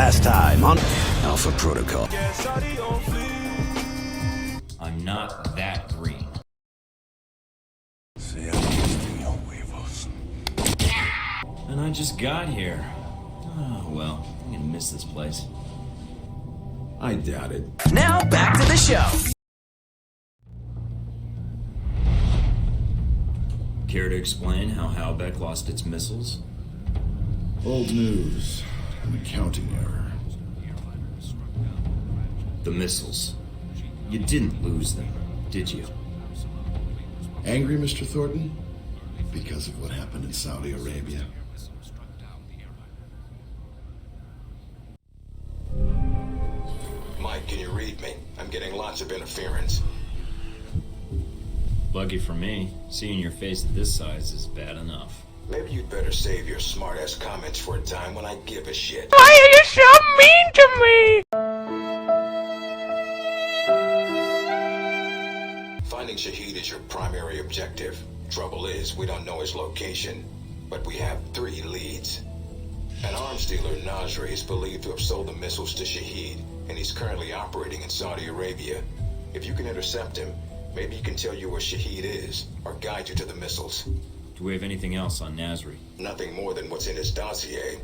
last time on Alpha Protocol. I'm not that green. And I just got here. Oh, well, I'm gonna miss this place. I doubt it. Now back to the show. Care to explain how Halbeck lost its missiles? Old news. An accounting error. The missiles. You didn't lose them, did you? Angry, Mr. Thornton? Because of what happened in Saudi Arabia? Mike, can you read me? I'm getting lots of interference. Lucky for me, seeing your face at this size is bad enough. Maybe you'd better save your smart-ass comments for a time when I give a shit. Why are you so mean to me? Finding Shahid is your primary objective. Trouble is, we don't know his location, but we have 3 leads. An arms dealer, Nasri, is believed to have sold the missiles to Shahid, and he's currently operating in Saudi Arabia. If you can intercept him, maybe he can tell you where Shahid is, or guide you to the missiles. Do we have anything else on Nasri? Nothing more than what's in his dossier.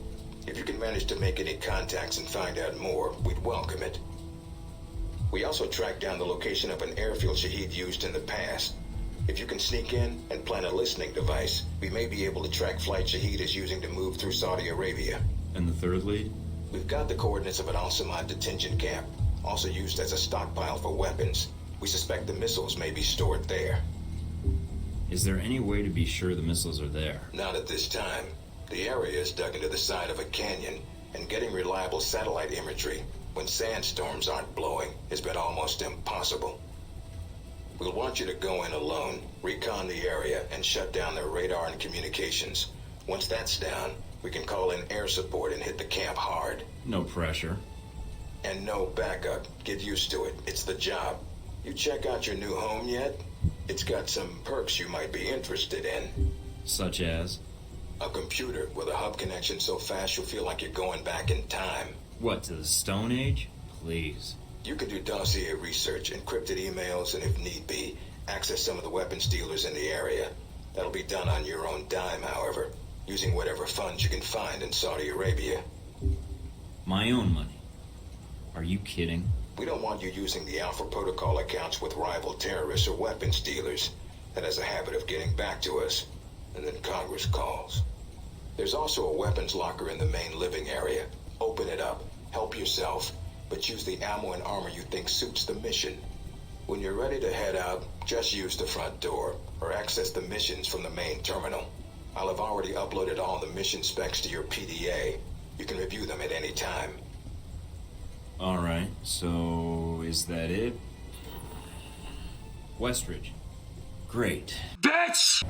If you can manage to make any contacts and find out more, we'd welcome it. We also tracked down the location of an airfield Shahid used in the past. If you can sneak in and plant a listening device, we may be able to track flight Shahid is using to move through Saudi Arabia. And the third lead? We've got the coordinates of an Al-Samad detention camp, also used as a stockpile for weapons. We suspect the missiles may be stored there. Is there any way to be sure the missiles are there? Not at this time. The area is dug into the side of a canyon, and getting reliable satellite imagery when sandstorms aren't blowing has been almost impossible. We'll want you to go in alone, recon the area, and shut down their radar and communications. Once that's down, we can call in air support and hit the camp hard. No pressure. And no backup. Get used to it. It's the job. You check out your new home yet? It's got some perks you might be interested in. Such as? A computer with a hub connection so fast you'll feel like you're going back in time. What, to the Stone Age? Please. You can do dossier research, encrypted emails, and if need be, access some of the weapons dealers in the area. That'll be done on your own dime, however, using whatever funds you can find in Saudi Arabia. My own money? Are you kidding? We don't want you using the Alpha Protocol accounts with rival terrorists or weapons dealers. That has a habit of getting back to us, and then Congress calls. There's also a weapons locker in the main living area. Open it up, help yourself, but use the ammo and armor you think suits the mission. When you're ready to head out, just use the front door, or access the missions from the main terminal. I'll have already uploaded all the mission specs to your PDA. You can review them at any time. Alright, so is that it? Westridge. Great. Bitch!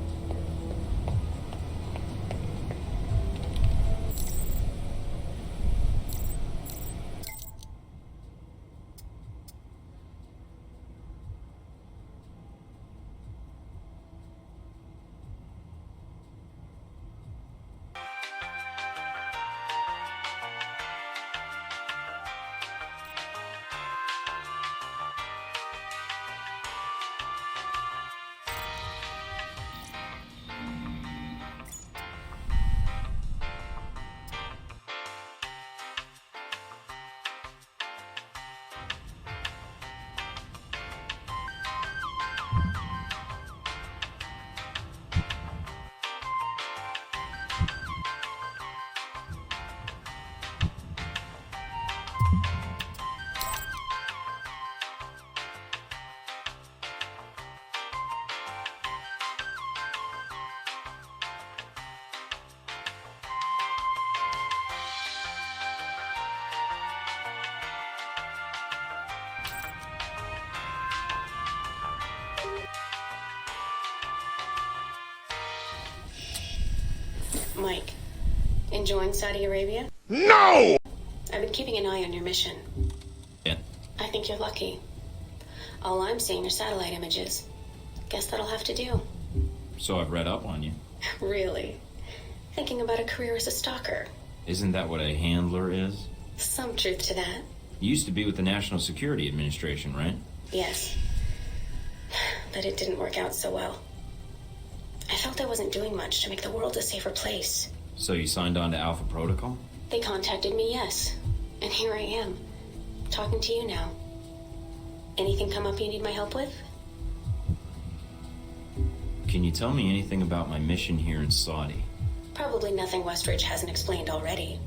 Mike, enjoying Saudi Arabia? No! I've been keeping an eye on your mission. Yeah. I think you're lucky. All I'm seeing are satellite images. Guess that'll have to do. So I've read up on you. Really? Thinking about a career as a stalker? Isn't that what a handler is? Some truth to that. You used to be with the National Security Administration, right? Yes. But it didn't work out so well. I felt I wasn't doing much to make the world a safer place. So you signed on to Alpha Protocol? They contacted me, yes. And here I am, talking to you now. Anything come up you need my help with? Can you tell me anything about my mission here in Saudi? Probably nothing Westridge hasn't explained already.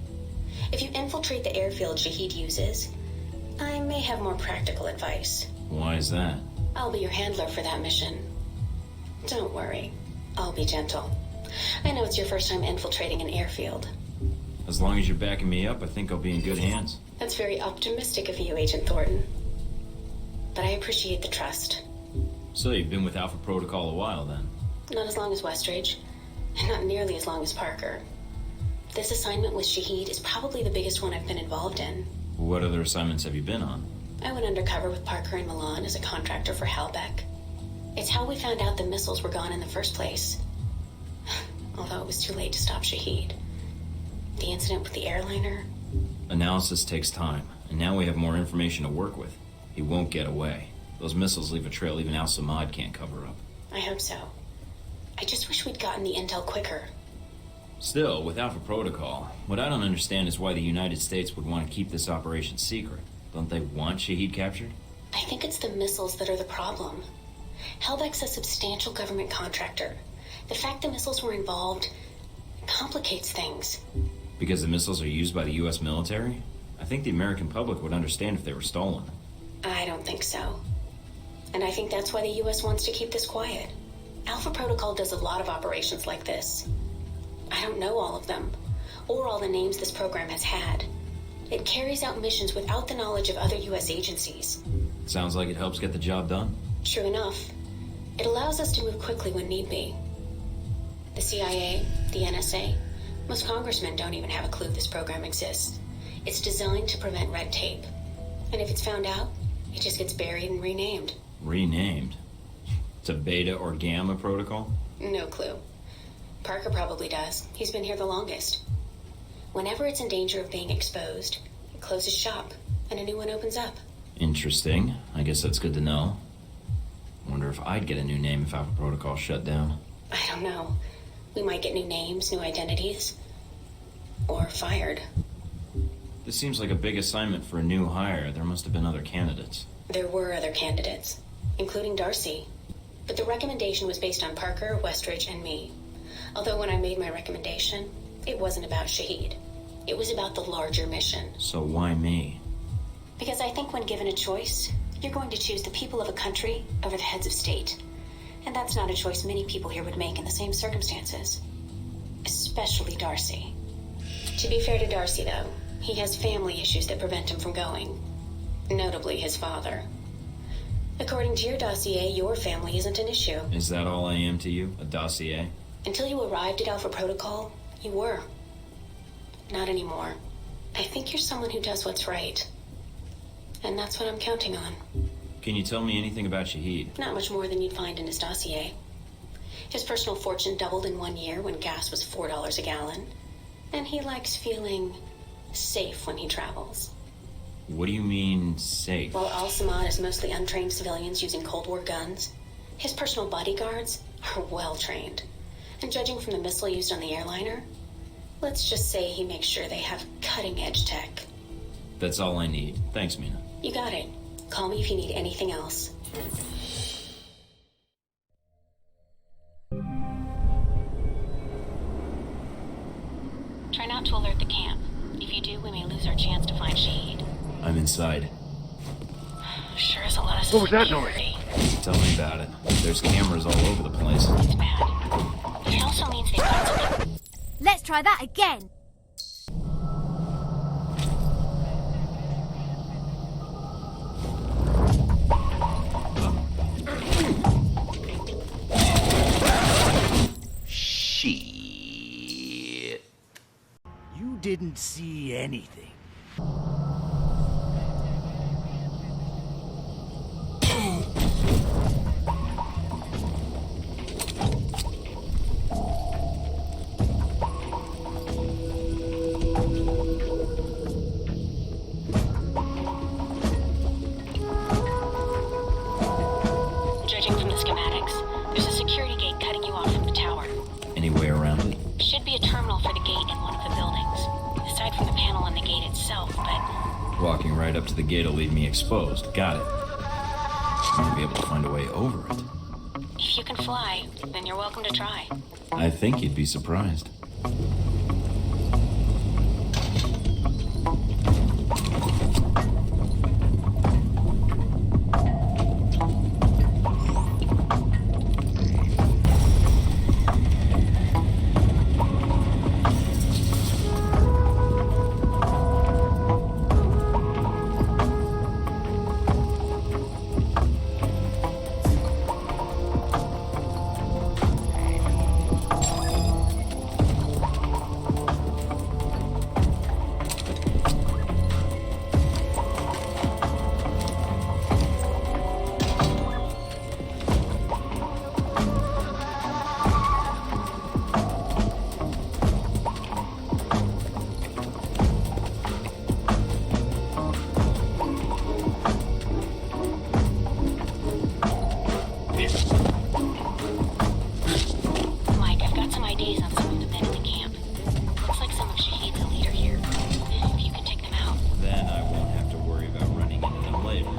If you infiltrate the airfield Shahid uses, I may have more practical advice. Why is that? I'll be your handler for that mission. Don't worry, I'll be gentle. I know it's your first time infiltrating an airfield. As long as you're backing me up, I think I'll be in good hands. That's very optimistic of you, Agent Thornton. But I appreciate the trust. So you've been with Alpha Protocol a while then? Not as long as Westridge, and not nearly as long as Parker. This assignment with Shahid is probably the biggest one I've been involved in. What other assignments have you been on? I went undercover with Parker in Milan as a contractor for Halbeck. It's how we found out the missiles were gone in the first place. Although it was too late to stop Shahid. The incident with the airliner... Analysis takes time, and now we have more information to work with. He won't get away. Those missiles leave a trail even Al-Samad can't cover up. I hope so. I just wish we'd gotten the intel quicker. Still, with Alpha Protocol, what I don't understand is why the United States would want to keep this operation secret. Don't they want Shahid captured? I think it's the missiles that are the problem. Halbeck's a substantial government contractor. The fact the missiles were involved complicates things. Because the missiles are used by the U.S. military? I think the American public would understand if they were stolen. I don't think so. And I think that's why the U.S. wants to keep this quiet. Alpha Protocol does a lot of operations like this. I don't know all of them, or all the names this program has had. It carries out missions without the knowledge of other U.S. agencies. Sounds like it helps get the job done. True enough. It allows us to move quickly when need be. The CIA, the NSA, most congressmen don't even have a clue this program exists. It's designed to prevent red tape. And if it's found out, it just gets buried and renamed. Renamed? To Beta or Gamma Protocol? No clue. Parker probably does. He's been here the longest. Whenever it's in danger of being exposed, it closes shop, and a new one opens up. Interesting. I guess that's good to know. Wonder if I'd get a new name if Alpha Protocol shut down. I don't know. We might get new names, new identities. Or fired. This seems like a big assignment for a new hire. There must have been other candidates. There were other candidates, including Darcy. But the recommendation was based on Parker, Westridge, and me. Although when I made my recommendation, it wasn't about Shahid. It was about the larger mission. So why me? Because I think when given a choice, you're going to choose the people of a country over the heads of state. And that's not a choice many people here would make in the same circumstances. Especially Darcy. To be fair to Darcy, though, he has family issues that prevent him from going. Notably his father. According to your dossier, your family isn't an issue. Is that all I am to you? A dossier? Until you arrived at Alpha Protocol, you were. Not anymore. I think you're someone who does what's right. And that's what I'm counting on. Can you tell me anything about Shahid? Not much more than you'd find in his dossier. His personal fortune doubled in 1 year when gas was $4 a gallon. And he likes feeling safe when he travels. What do you mean, safe? While Al-Samad is mostly untrained civilians using Cold War guns, his personal bodyguards are well-trained. And judging from the missile used on the airliner, let's just say he makes sure they have cutting-edge tech. That's all I need. Thanks, Mina. You got it. Call me if you need anything else. Try not to alert the camp. If you do, we may lose our chance to find Shahid. I'm inside. Sure is a lot of What was that security. Tell me about it. There's cameras all over the place. It's bad. But it also means they've got something. Let's try that again. Shit. You didn't see anything. gate in one of the buildings. Aside from the panel on the gate itself, but... Walking right up to the gate will leave me exposed. Got it. Might be able to find a way over it. If you can fly, then you're welcome to try. I think you'd be surprised. Mike, I've got some ideas on some of the men in the camp. Looks like some of Shahid's the leader here. If you could take them out. Then I won't have to worry about running into them later.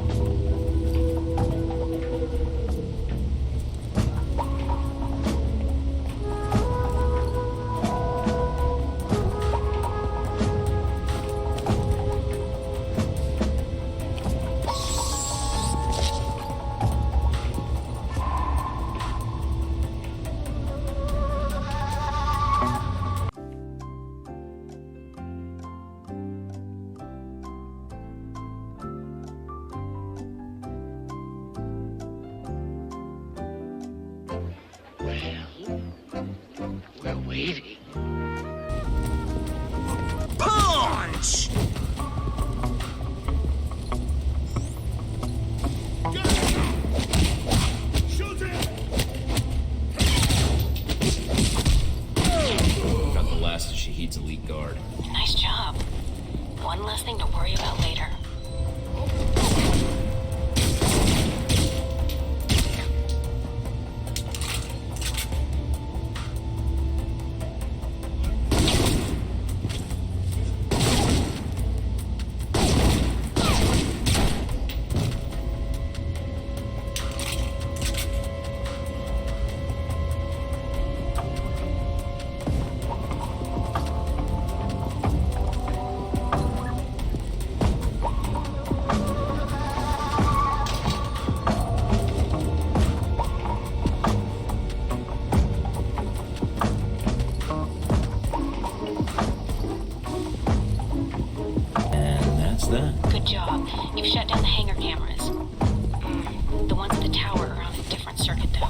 We're waiting. Punch! Got the last of Shahid's elite guard. Nice job. One less thing to worry about later. And that's that. Good job. You've shut down the hangar cameras. The ones at the tower are on a different circuit, though.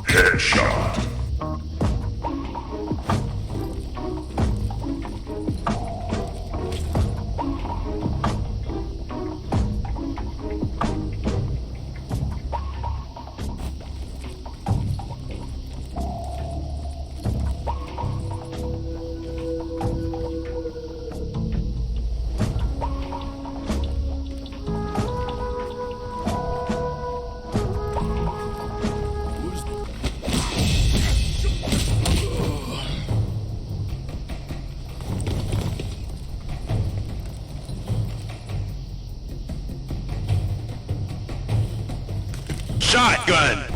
Headshot. shotgun!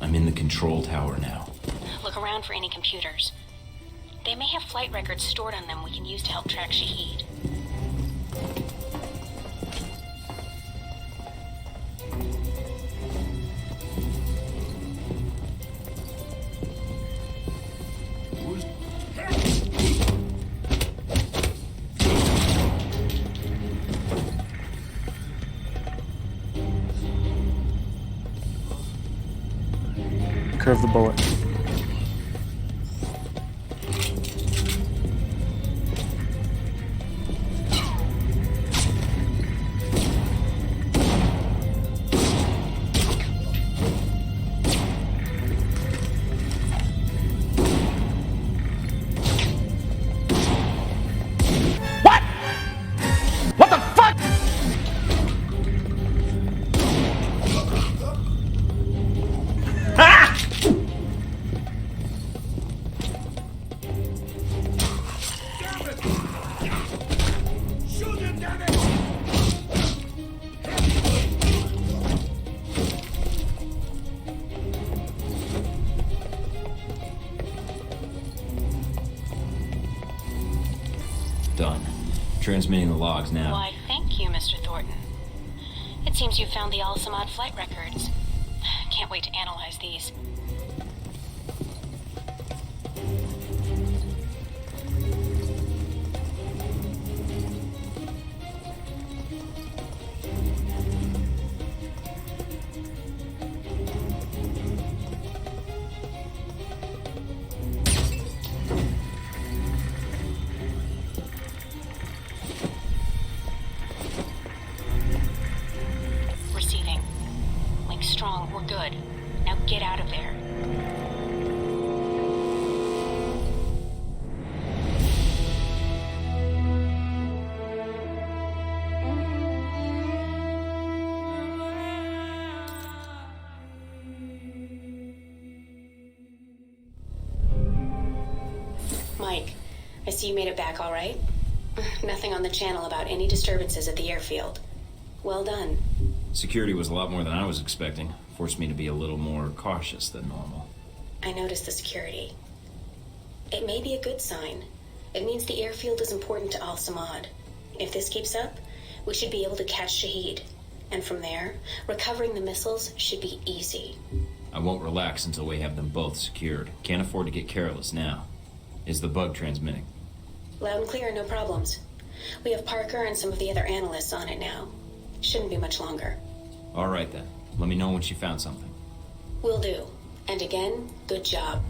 I'm in the control tower now. Look around for any computers. They may have flight records stored on them we can use to help track Shahid. Curve the bullet. What the fuck? Ah! Shoot him, damn it! Done. Transmitting the logs now. Why, thank you, Mr. Thornton. It seems you found the Al-Samad flight records. Can't wait to analyze these. Receiving. Link strong, we're good. Now get out of there. Mike, I see you made it back all right. Nothing on the channel about any disturbances at the airfield. Well done. Security was a lot more than I was expecting. Forced me to be a little more cautious than normal. I noticed the security. It may be a good sign. It means the airfield is important to Al-Samad. If this keeps up, we should be able to catch Shahid. And from there, recovering the missiles should be easy. I won't relax until we have them both secured. Can't afford to get careless now. Is the bug transmitting? Loud and clear, no problems. We have Parker and some of the other analysts on it now. Shouldn't be much longer. All right then. Let me know once you found something. Will do. And again, good job.